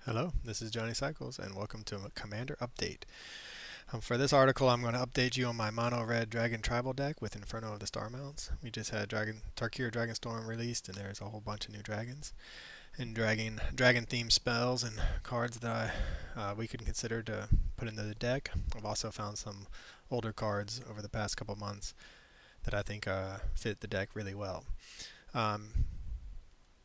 Hello, this is Johnny Cycles, and welcome to a Commander Update. For this article, I'm going to update you on my mono red Dragon Tribal deck with Inferno of the Star Mounts. We just had Tarkir Dragonstorm released, and there's a whole bunch of new dragons and dragon themed spells and cards that we could consider to put into the deck. I've also found some older cards over the past couple months that I think fit the deck really well. Um,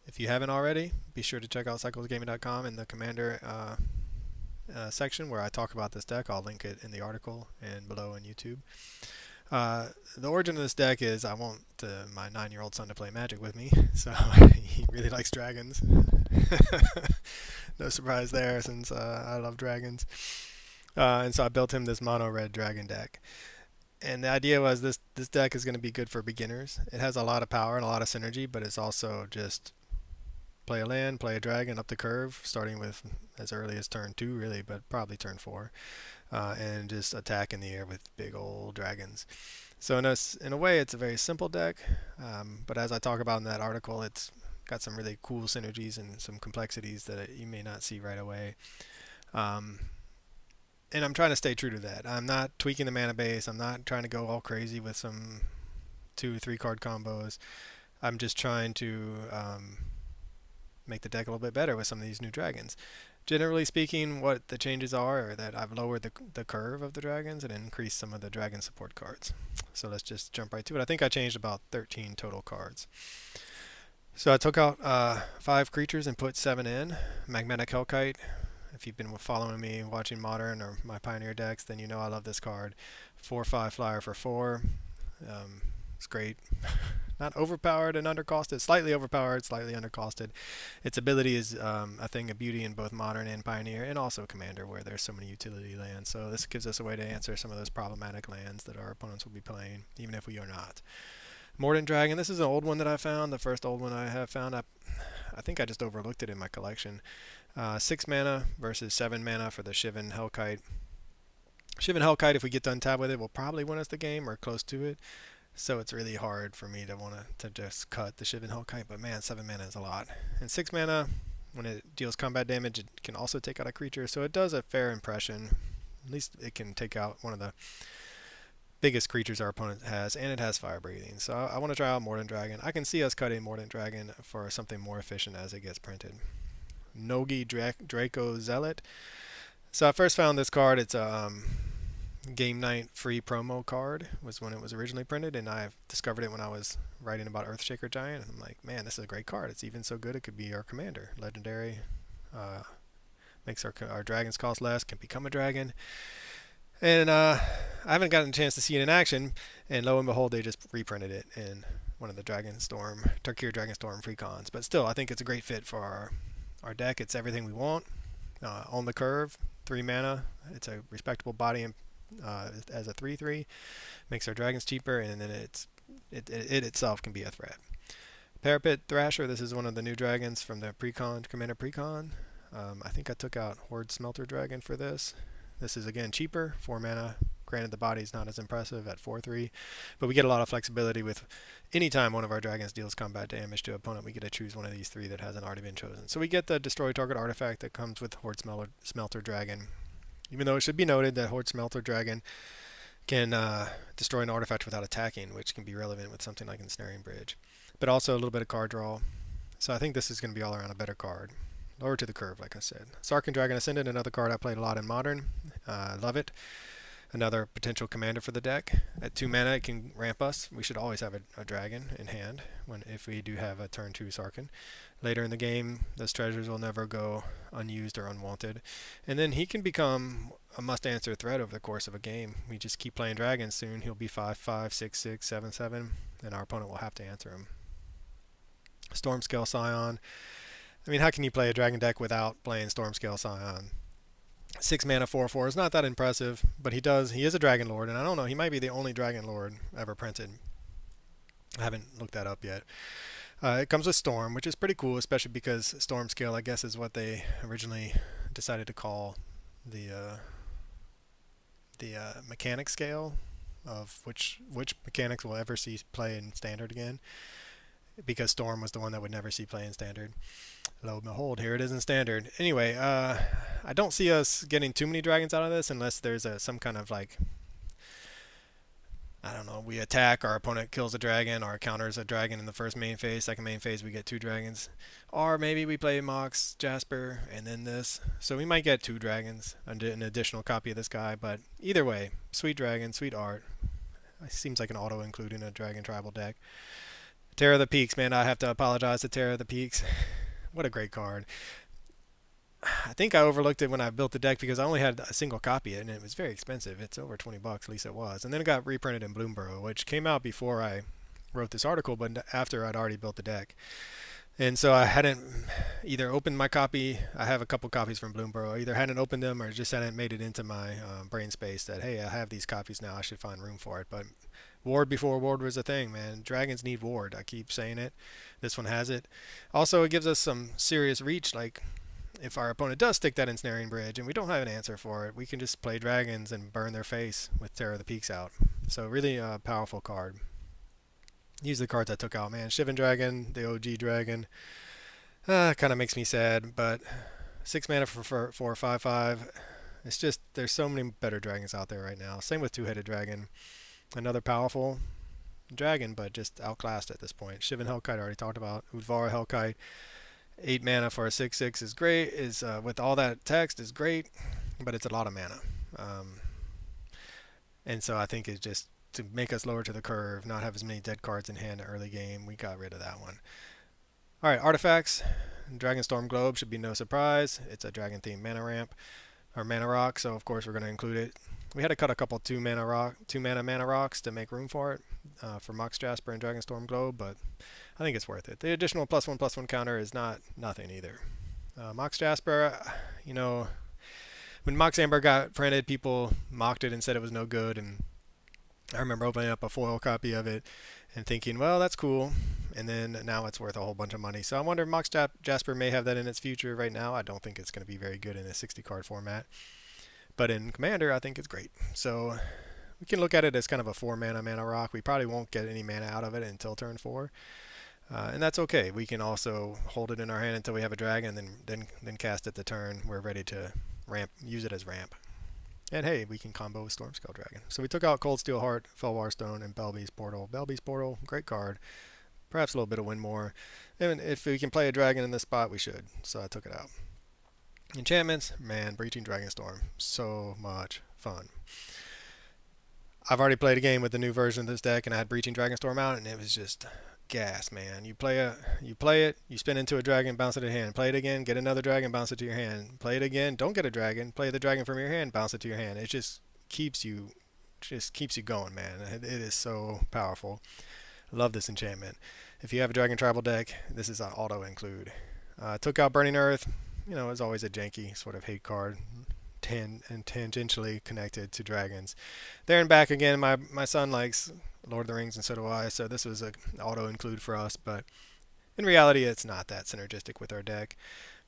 if you haven't already, be sure to check out cyclesgaming.com in the Commander section where I talk about this deck. I'll link it in the article and below on YouTube. The origin of this deck is I want my 9-year-old son to play Magic with me, so he really likes dragons. No surprise there, since I love dragons. And so I built him this mono red dragon deck. And the idea was this deck is going to be good for beginners. It has a lot of power and a lot of synergy, but it's also just play a land, play a dragon up the curve, starting with as early as turn 2, really, but probably turn 4, and just attack in the air with big old dragons. So in a way, it's a very simple deck, but as I talk about in that article, it's got some really cool synergies and some complexities that you may not see right away. Um, and I'm trying to stay true to that. I'm not tweaking the mana base. I'm not trying to go all crazy with some 2 or 3 card combos. I'm just trying to make the deck a little bit better with some of these new dragons. Generally speaking, what the changes are that I've lowered the curve of the dragons and increased some of the dragon support cards. So let's just jump right to it. I think I changed about 13 total cards. So I took out 5 creatures and put 7 in. Magnetic Hellkite. If you've been following me watching Modern or my Pioneer decks, then you know I love this card. 4/5 flyer for 4. It's great. Not overpowered and undercosted. Slightly overpowered, slightly undercosted. Its ability is a thing of beauty in both Modern and Pioneer, and also Commander, where there's so many utility lands. So this gives us a way to answer some of those problematic lands that our opponents will be playing, even if we are not. Mordant Dragon. This is an old one that I found. The first old one I have found. I think I just overlooked it in my collection. 6 mana versus 7 mana for the Shivan Hellkite. Shivan Hellkite, if we get to untap with it, will probably win us the game or close to it. So it's really hard for me to want to just cut the Shivan Hellkite, but man, 7 mana is a lot. And 6 mana, when it deals combat damage, it can also take out a creature, so it does a fair impression. At least it can take out one of the biggest creatures our opponent has, and it has fire breathing. So I want to try out Mordant Dragon. I can see us cutting Mordant Dragon for something more efficient as it gets printed. Nogi Draco Zealot. So I first found this card. It's a Game Night free promo card was when it was originally printed, and I discovered it when I was writing about Earthshaker Giant. I'm like, man, this is a great card. It's even so good it could be our commander. Legendary, makes our dragons cost less, can become a dragon. And I haven't gotten a chance to see it in action, and lo and behold, they just reprinted it in one of the Tarkir Dragonstorm precons. But still, I think it's a great fit for our deck. It's everything we want. On the curve, 3 mana. It's a respectable body and as a 3/3, makes our dragons cheaper, and then it itself can be a threat. Parapet Thrasher. This is one of the new dragons from the Commander Precon. I think I took out Horde Smelter Dragon for this. This is again cheaper, 4 mana. Granted, the body's not as impressive at 4/3, but we get a lot of flexibility with anytime one of our dragons deals combat damage to an opponent, we get to choose one of these 3 that hasn't already been chosen. So we get the destroy target artifact that comes with Horde Smelter Dragon. Even though it should be noted that Horde Smelter Dragon can destroy an artifact without attacking, which can be relevant with something like Ensnaring Bridge. But also a little bit of card draw. So I think this is going to be all around a better card. Lower to the curve, like I said. Sarkhan Dragon Ascendant, another card I played a lot in Modern. Love it. Another potential commander for the deck. At 2 mana, it can ramp us. We should always have a dragon in hand if we do have a turn 2 Sarkhan. Later in the game, those treasures will never go unused or unwanted. And then he can become a must-answer threat over the course of a game. We just keep playing dragons. Soon he'll be 5/5, 6/6, 7/7, and our opponent will have to answer him. Stormscale Scion. I mean, how can you play a dragon deck without playing Stormscale Scion? 6 mana 4/4 is not that impressive, but he is a Dragon Lord, and I don't know, he might be the only Dragon Lord ever printed. I haven't looked that up yet. It comes with Storm, which is pretty cool, especially because Storm Scale, I guess, is what they originally decided to call the mechanic scale of which mechanics will ever see play in Standard again. because Storm was the one that would never see play in Standard. Lo and behold, here it is in Standard. Anyway, I don't see us getting too many dragons out of this unless there's some kind of like, I don't know, we attack, our opponent kills a dragon, or counters a dragon in the first main phase. Second main phase, we get two dragons. Or maybe we play Mox, Jasper, and then this. So we might get two dragons, an additional copy of this guy. But either way, sweet dragon, sweet art. It seems like an auto include in a dragon tribal deck. Terror of the Peaks, man, I have to apologize to Terror of the Peaks. What a great card. I think I overlooked it when I built the deck because I only had a single copy of it, and it was very expensive. It's over 20 bucks, at least it was. And then it got reprinted in Bloomburrow, which came out before I wrote this article, but after I'd already built the deck. And so I hadn't either opened my copy. I have a couple copies from Bloomburrow. I either hadn't opened them or just hadn't made it into my brain space that, hey, I have these copies now. I should find room for it. But Ward before Ward was a thing, man. Dragons need Ward. I keep saying it. This one has it. Also, it gives us some serious reach. Like, if our opponent does stick that ensnaring bridge and we don't have an answer for it, we can just play dragons and burn their face with Terror of the Peaks out. So really a powerful card. These are the cards I took out, man. Shivan Dragon, the OG Dragon. Kind of makes me sad, but 6 mana for 4/5/5. It's just, there's so many better dragons out there right now. Same with Two-Headed Dragon. Another powerful dragon, but just outclassed at this point. Shivan Hellkite, I already talked about. Udvara Hellkite. 8 mana for a 6/6 is great. With all that text is great, but it's a lot of mana. And so I think it's just to make us lower to the curve, not have as many dead cards in hand in early game. We got rid of that one. All right, artifacts. Dragonstorm Globe should be no surprise. It's a dragon themed mana ramp or mana rock, so of course we're going to include it. We had to cut a couple 2 mana mana rocks to make room for it for Mox Jasper and Dragonstorm Globe, but I think it's worth it. The additional +1/+1 counter is not nothing either. Mox Jasper, when Mox Amber got printed, people mocked it and said it was no good, and I remember opening up a foil copy of it and thinking, well, that's cool, and then now it's worth a whole bunch of money. So I wonder if Mox Jasper may have that in its future. Right now, I don't think it's going to be very good in a 60-card format, but in Commander, I think it's great. So we can look at it as kind of a 4 mana rock. We probably won't get any mana out of it until turn 4. And that's okay. We can also hold it in our hand until we have a dragon, and then cast it the turn. We're ready to use it as ramp. And hey, we can combo with Stormscale Dragon. So we took out Cold Steel Heart, Felwar Stone, and Belby's Portal. Belby's Portal, great card. Perhaps a little bit of Windmore. And if we can play a dragon in this spot, we should. So I took it out. Enchantments, man, Breaching Dragonstorm. So much fun. I've already played a game with the new version of this deck, and I had Breaching Dragonstorm out, and it was just gas, man. You play it, you spin into a dragon, bounce it to your hand. Play it again, get another dragon, bounce it to your hand. Play it again, don't get a dragon, play the dragon from your hand, bounce it to your hand. It just keeps you going, man. It is so powerful. I love this enchantment. If you have a dragon tribal deck, this is an auto include. Took out Burning Earth. It's always a janky sort of hate card. And tangentially connected to dragons. There and back again. My son likes Lord of the Rings, and so do I, so this was an auto include for us, but in reality it's not that synergistic with our deck.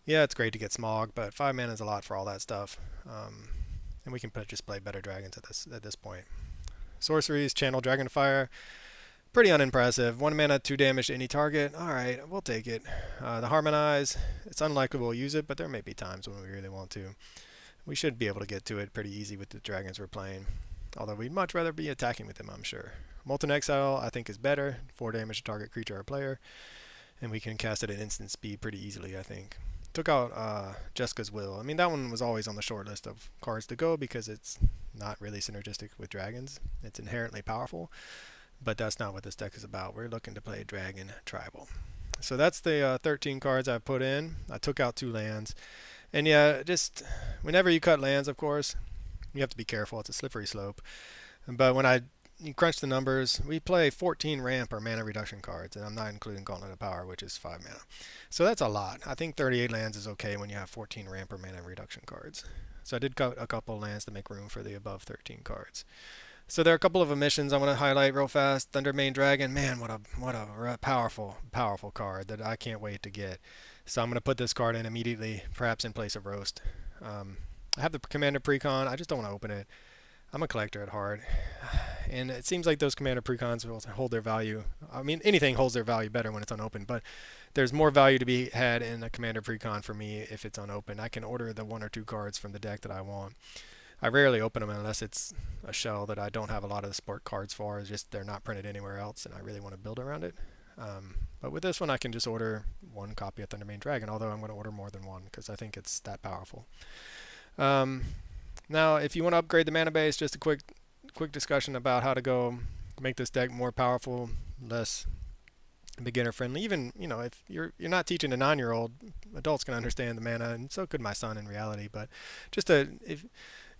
Yeah, it's great to get Smog, but 5 mana is a lot for all that stuff, and we can just play better dragons at this point. Sorceries, Channel Dragonfire, pretty unimpressive. 1 mana, 2 damage to any target. Alright, we'll take it. The Harmonize, it's unlikely we'll use it, but there may be times when we really want to. We should be able to get to it pretty easy with the dragons we're playing, although we'd much rather be attacking with them, I'm sure. Molten Exile, I think, is better. 4 damage to target creature or player. And we can cast it at instant speed pretty easily, I think. Took out Jessica's Will. I mean, that one was always on the short list of cards to go because it's not really synergistic with dragons. It's inherently powerful, but that's not what this deck is about. We're looking to play Dragon Tribal. So that's the 13 cards I put in. I took out 2 lands. And yeah, just whenever you cut lands, of course, you have to be careful. It's a slippery slope. But when you crunch the numbers, we play 14 ramp or mana reduction cards, and I'm not including Gauntlet of Power, which is 5 mana. So that's a lot. I think 38 lands is okay when you have 14 ramp or mana reduction cards. So I did cut a couple lands to make room for the above 13 cards. So there are a couple of omissions I want to highlight real fast. Thundermane Dragon, man, what a powerful card that I can't wait to get. So I'm going to put this card in immediately, perhaps in place of Roast. I have the Commander Precon. I just don't want to open it. I'm a collector at heart, and it seems like those commander precons will hold their value. I mean, anything holds their value better when it's unopened, but there's more value to be had in a commander precon for me if it's unopened. I can order the 1 or 2 cards from the deck that I want. I rarely open them unless it's a shell that I don't have a lot of the sport cards for. It's just they're not printed anywhere else, and I really want to build around it. But with this one, I can just order 1 copy of Thundermane Dragon, although I'm going to order more than one because I think it's that powerful. Um, Now, if you want to upgrade the mana base, just a quick discussion about how to go make this deck more powerful, less beginner friendly. Even if you're not teaching a 9-year-old, adults can understand the mana, and so could my son in reality. But just if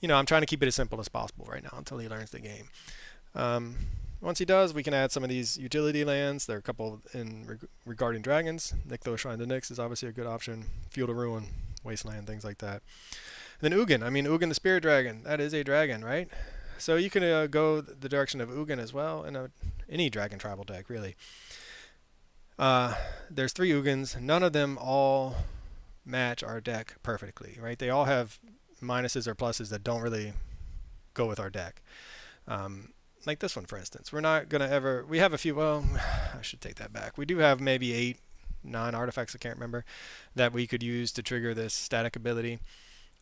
I'm trying to keep it as simple as possible right now until he learns the game. Once he does, we can add some of these utility lands. There are a couple regarding dragons. Nykthos Shrine to Nyx is obviously a good option. Field of Ruin, Wasteland, things like that. And then Ugin. I mean, Ugin the Spirit Dragon. That is a dragon, right? So you can go the direction of Ugin as well in any dragon tribal deck, really. There's 3 Ugins. None of them all match our deck perfectly, right? They all have minuses or pluses that don't really go with our deck. Like this one, for instance. We're not going to ever... We have a few... Well, I should take that back. We do have maybe 8, 9 artifacts, I can't remember, that we could use to trigger this static ability.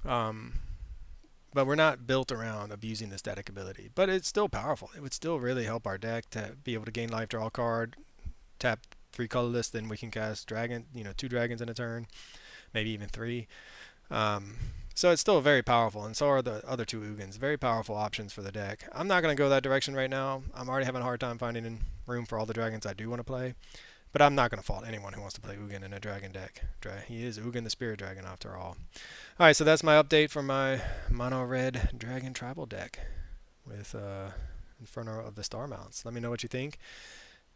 But we're not built around abusing the static ability. But it's still powerful. It would still really help our deck to be able to gain life, draw a card, tap 3 colorless, then we can cast 2 dragons in a turn, maybe even 3. So it's still very powerful, and so are the other 2 Ugins. Very powerful options for the deck. I'm not going to go that direction right now. I'm already having a hard time finding room for all the dragons I do want to play. But I'm not going to fault anyone who wants to play Ugin in a dragon deck. He is Ugin the Spirit Dragon after all. Alright, so that's my update for my mono red dragon tribal deck with Inferno of the Star Mounts. Let me know what you think.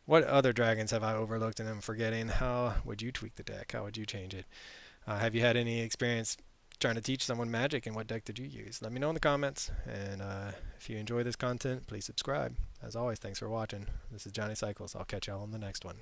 What other dragons have I overlooked and I'm forgetting? How would you tweak the deck? How would you change it? Have you had any experience trying to teach someone Magic, and what deck did you use? Let me know in the comments, and if you enjoy this content, please subscribe. As always, thanks for watching. This is Johnny Cycles. I'll catch y'all on the next one.